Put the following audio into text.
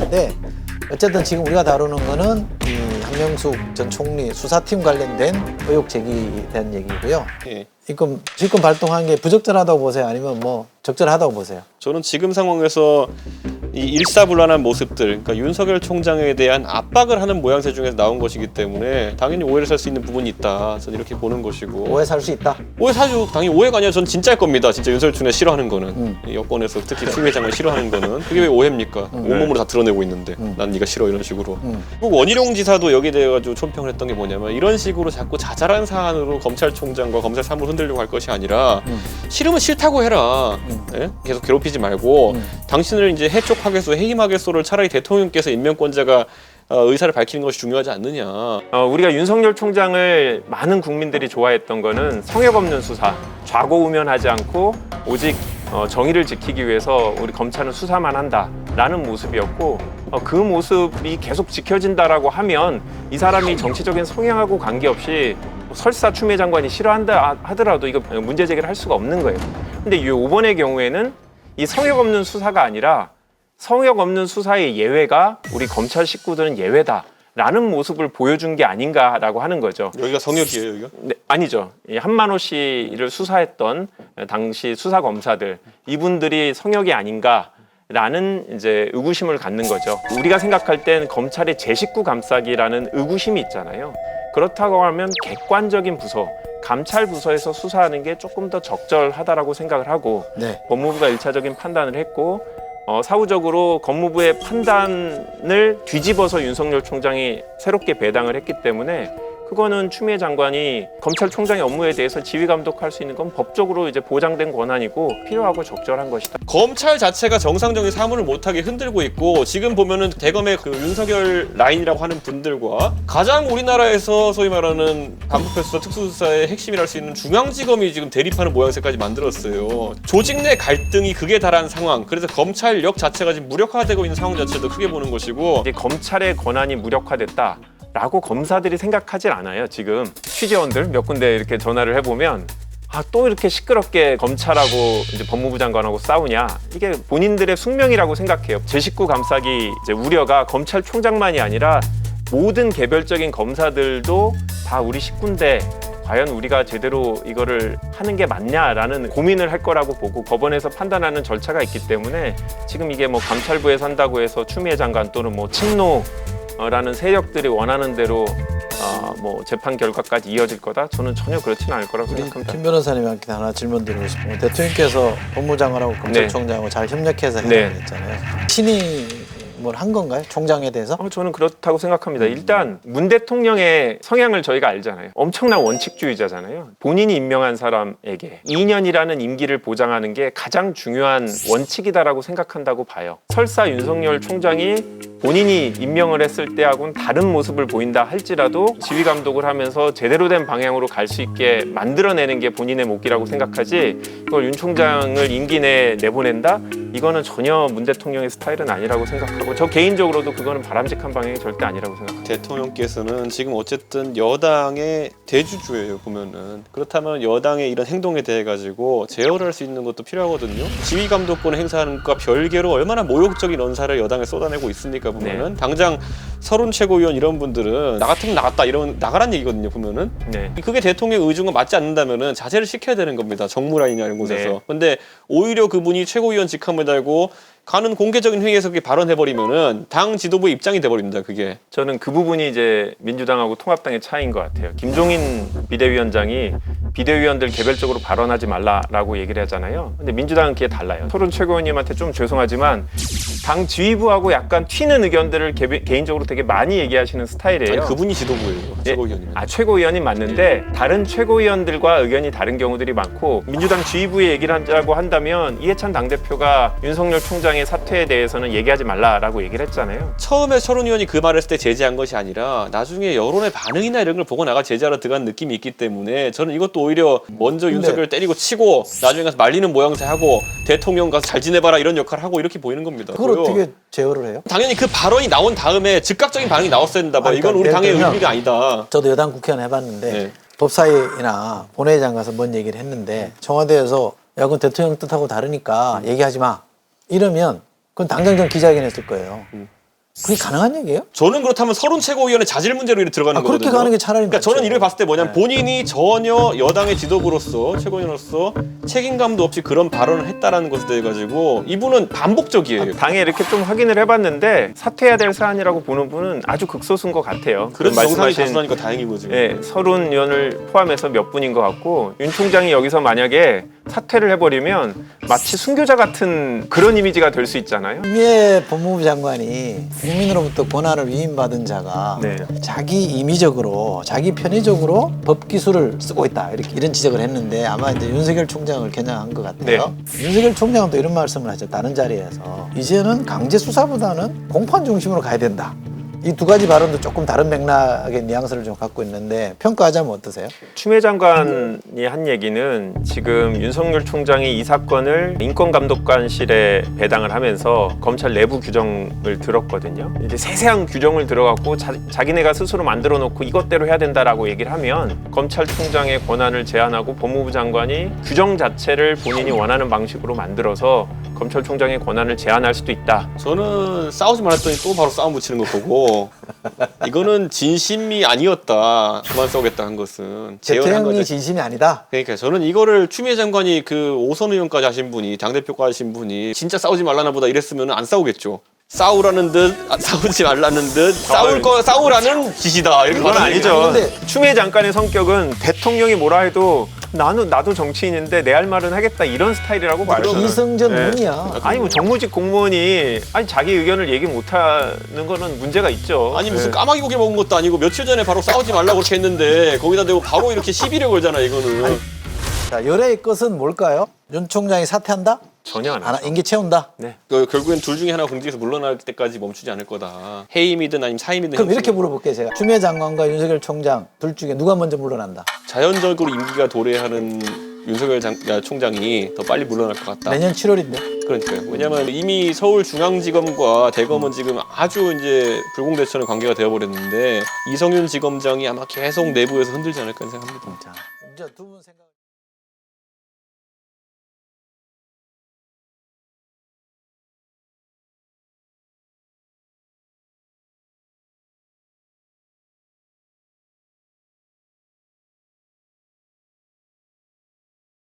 있는데 어쨌든 지금 우리가 다루는 거는 이 한명숙 전 총리 수사팀 관련된 의혹 제기된 얘기고요. 예. 지금 발동한 게 부적절하다고 보세요? 아니면 뭐 적절하다고 보세요? 저는 지금 상황에서 이 일사불란한 모습들, 그러니까 윤석열 총장에 대한 압박을 하는 모양새 중에서 나온 것이기 때문에 당연히 오해를 살 수 있는 부분이 있다. 저는 이렇게 보는 것이고. 오해 살 수 있다? 오해 사죠. 당연히 오해가 아니라 전 진짜일 겁니다. 진짜 윤석열 총장 싫어하는 거는. 이 여권에서 특히 추미애장을 싫어하는 거는 그게 왜 오해입니까? 온몸으로 다 드러내고 있는데 난 네가 싫어 이런 식으로. 그리고 원희룡 지사도 여기에 대해 가지고 총평을 했던 게 뭐냐면 이런 식으로 자꾸 자잘한 사안으로 검찰총장과 검찰 사무를 흔들려고 할 것이 아니라 싫으면 싫다고 해라. 네? 계속 괴롭히지 말고 당신을 이제 해촉하겠소, 해임하겠소를 차라리 대통령께서 임명권자가 의사를 밝히는 것이 중요하지 않느냐. 우리가 윤석열 총장을 많은 국민들이 좋아했던 거는 성역 없는 수사, 좌고우면하지 않고 오직 정의를 지키기 위해서 우리 검찰은 수사만 한다라는 모습이었고 그 모습이 계속 지켜진다라고 하면 이 사람이 정치적인 성향하고 관계없이 설사 추미애 장관이 싫어한다 하더라도 이거 문제 제기를 할 수가 없는 거예요. 근데 이번의 경우에는 이 성역 없는 수사가 아니라 성역 없는 수사의 예외가 우리 검찰 식구들은 예외다라는 모습을 보여준 게 아닌가라고 하는 거죠. 여기가 성역이에요, 여기가? 네, 아니죠. 이 한만호 씨를 수사했던 당시 수사 검사들 이분들이 성역이 아닌가라는 이제 의구심을 갖는 거죠. 우리가 생각할 땐 검찰의 제 식구 감싸기라는 의구심이 있잖아요. 그렇다고 하면 객관적인 부서, 감찰 부서에서 수사하는 게 조금 더 적절하다라고 생각을 하고 네. 법무부가 1차적인 판단을 했고 사후적으로 법무부의 판단을 뒤집어서 윤석열 총장이 새롭게 배당을 했기 때문에 그거는 추미애 장관이 검찰총장의 업무에 대해서 지휘 감독할 수 있는 건 법적으로 이제 보장된 권한이고 필요하고 적절한 것이다. 검찰 자체가 정상적인 사무를 못하게 흔들고 있고 지금 보면은 대검의 그 윤석열 라인이라고 하는 분들과 가장 우리나라에서 소위 말하는 반부패 수사, 특수수사의 핵심이랄 수 있는 중앙지검이 지금 대립하는 모양새까지 만들었어요. 조직 내 갈등이 극에 달한 상황. 그래서 검찰력 자체가 지금 무력화되고 있는 상황 자체도 크게 보는 것이고 이제 검찰의 권한이 무력화됐다. 라고 검사들이 생각하질 않아요. 지금 취재원들 몇 군데 이렇게 전화를 해보면 또 이렇게 시끄럽게 검찰하고 이제 법무부 장관하고 싸우냐 이게 본인들의 숙명이라고 생각해요. 제 식구 감싸기 이제 우려가 검찰총장만이 아니라 모든 개별적인 검사들도 다 우리 식구인데 과연 우리가 제대로 이거를 하는 게 맞냐라는 고민을 할 거라고 보고 법원에서 판단하는 절차가 있기 때문에 지금 이게 뭐 감찰부에서 한다고 해서 추미애 장관 또는 뭐 친노라는 세력들이 원하는 대로 뭐 재판 결과까지 이어질 거다? 저는 전혀 그렇지는 않을 거라고 생각합니다. 김 변호사님한테 하나 질문 드리고 싶은 건 대통령께서 법무장관하고 검찰총장하고 잘 협력해서 해야 했잖아요. 신임을 한 건가요? 총장에 대해서? 저는 그렇다고 생각합니다. 일단 문 대통령의 성향을 저희가 알잖아요. 엄청난 원칙주의자잖아요. 본인이 임명한 사람에게 2년이라는 임기를 보장하는 게 가장 중요한 원칙이다라고 생각한다고 봐요. 설사 윤석열 총장이 본인이 임명을 했을 때하고는 다른 모습을 보인다 할지라도 지휘 감독을 하면서 제대로 된 방향으로 갈 수 있게 만들어내는 게 본인의 몫이라고 생각하지 그걸 윤 총장을 임기 내에 내보낸다? 이거는 전혀 문 대통령의 스타일은 아니라고 생각하고 저 개인적으로도 그거는 바람직한 방향이 절대 아니라고 생각합니다. 대통령께서는 지금 어쨌든 여당의 대주주예요, 보면은. 그렇다면 여당의 이런 행동에 대해 가지고 제어를 할 수 있는 것도 필요하거든요. 지휘 감독권을 행사하는 것과 별개로 얼마나 모욕적인 언사를 여당에 쏟아내고 있습니까, 보면은. 당장 서른 최고위원 이런 분들은 나 같으면 나갔다 이런 나가란 얘기거든요, 보면은. 그게 대통령의 의중과 맞지 않는다면은 자제를 시켜야 되는 겁니다, 정무라인이나 이런 곳에서. 근데 오히려 그분이 최고위원 직함을 달고 가는 공개적인 회의에서 그게 발언해버리면은 당 지도부의 입장이 돼버립니다. 그게. 저는 그 부분이 이제 민주당하고 통합당의 차이인 것 같아요. 김종인 비대위원장이 비대위원들 개별적으로 발언하지 말라라고 얘기를 하잖아요. 근데 민주당은 그게 달라요. 토론 최고위원님한테 좀 죄송하지만 당 지휘부하고 약간 튀는 의견들을 개인적으로 되게 많이 얘기하시는 스타일이에요. 아니, 그분이 지도부예요. 최고위원님. 최고위원이 맞는데 다른 최고위원들과 의견이 다른 경우들이 많고 민주당 지휘부의 얘기를 한다고 한다면 이해찬 당대표가 윤석열 총장의 사퇴에 대해서는 얘기하지 말라라고 얘기를 했잖아요. 처음에 철훈 의원이 그 말을 했을 때 제지한 것이 아니라 나중에 여론의 반응이나 이런 걸 보고 나가 제지하러 들어간 느낌이 있기 때문에 저는 이것도 오히려 먼저 윤석열을 때리고 치고 나중에 가서 말리는 모양새 하고 대통령 가서 잘 지내봐라 이런 역할을 하고 이렇게 보이는 겁니다. 그걸 어떻게 제어를 해요? 당연히 그 발언이 나온 다음에 즉각적인 반응이 나왔어야 된다. 이건 우리 당의 의미가 아니다. 저도 여당 국회의원 해봤는데 법사위나 본회의장 가서 뭔 얘기를 했는데 청와대에서 야 그건 대통령 뜻하고 다르니까 얘기하지 마 이러면 그건 당장 전 기자회견 했을 거예요. 그게 가능한 얘기예요? 저는 그렇다면 서른 최고위원회 자질 문제로 이렇게 들어가는 거거든요. 그렇게 가는 게 차라리 그러니까 저는 낫죠. 이를 봤을 때 뭐냐면 네. 본인이 전혀 여당의 지도부로서 최고위원으로서 책임감도 없이 그런 발언을 했다라는 것에 대해 가지고 이분은 반복적이에요. 당에 이렇게 좀 확인을 해봤는데 사퇴해야 될 사안이라고 보는 분은 아주 극소수인 것 같아요. 그래서 정상이 말씀하신 다수라니까 다행인 거죠. 예, 서른 의원을 포함해서 몇 분인 것 같고 윤 총장이 여기서 만약에 사퇴를 해버리면 마치 순교자 같은 그런 이미지가 될 수 있잖아요. 추미애 법무부 장관이 국민으로부터 권한을 위임받은 자가 네. 자기 임의적으로 자기 편의적으로 법 기술을 쓰고 있다 이런 지적을 했는데 아마 이제 윤석열 총장을 겨냥한 것 같아요. 윤석열 총장은 또 이런 말씀을 하죠. 다른 자리에서 이제는 강제 수사보다는 공판 중심으로 가야 된다. 이 두 가지 발언도 조금 다른 맥락의 뉘앙스를 좀 갖고 있는데 평가하자면 어떠세요? 추미애 장관이 한 얘기는 지금 윤석열 총장이 이 사건을 인권감독관실에 배당을 하면서 검찰 내부 규정을 들었거든요. 이제 세세한 규정을 들어갖고 자기네가 스스로 만들어 놓고 이것대로 해야 된다라고 얘기를 하면 검찰총장의 권한을 제한하고 법무부 장관이 규정 자체를 본인이 원하는 방식으로 만들어서 검찰총장의 권한을 제한할 수도 있다. 저는 싸우지 말았더니 또 바로 싸움 붙이는 거 보고 이거는 진심이 아니었다. 그만 싸우겠다 한 것은 재연한 대통령이 거죠. 진심이 아니다. 그러니까 저는 이거를 추미애 장관이 그 오선 의원까지 하신 분이 당대표까지 하신 분이 진짜 싸우지 말라나 보다 이랬으면 안 싸우겠죠. 싸우라는 듯 싸우지 말라는 듯 싸우라는 짓이다. 이렇게 그건 말하는 아니죠. 근데- 추미애 장관의 성격은 대통령이 뭐라 해도 나도 정치인인데 내 할 말은 하겠다 이런 스타일이라고 봐요. 저는. 이성전 네. 문이야. 아니 뭐 정무직 공무원이 자기 의견을 얘기 못하는 거는 문제가 있죠. 아니 무슨 네. 까마귀 고기 먹은 것도 아니고 며칠 전에 바로 싸우지 말라고 그렇게 했는데 거기다 대고 바로 이렇게 시비를 걸잖아 이거는. 자, 열애의 것은 뭘까요? 윤 총장이 사퇴한다? 전혀 안 안 하죠. 임기 채운다? 네. 결국엔 둘 중에 하나 공직에서 물러날 때까지 멈추지 않을 거다. 해임이든 아니면 사임이든. 그럼 이렇게 형식으로. 물어볼게요 제가. 추미애 장관과 윤석열 총장 둘 중에 누가 먼저 물러난다? 자연적으로 임기가 도래하는 윤석열 총장이 더 빨리 물러날 것 같다. 내년 7월인데. 그러니까요. 왜냐하면 이미 서울중앙지검과 대검은 지금 아주 이제 불공대천의 관계가 되어버렸는데 이성윤 지검장이 아마 계속 내부에서 흔들지 않을까 생각합니다. 자, 이제 두 분 생각.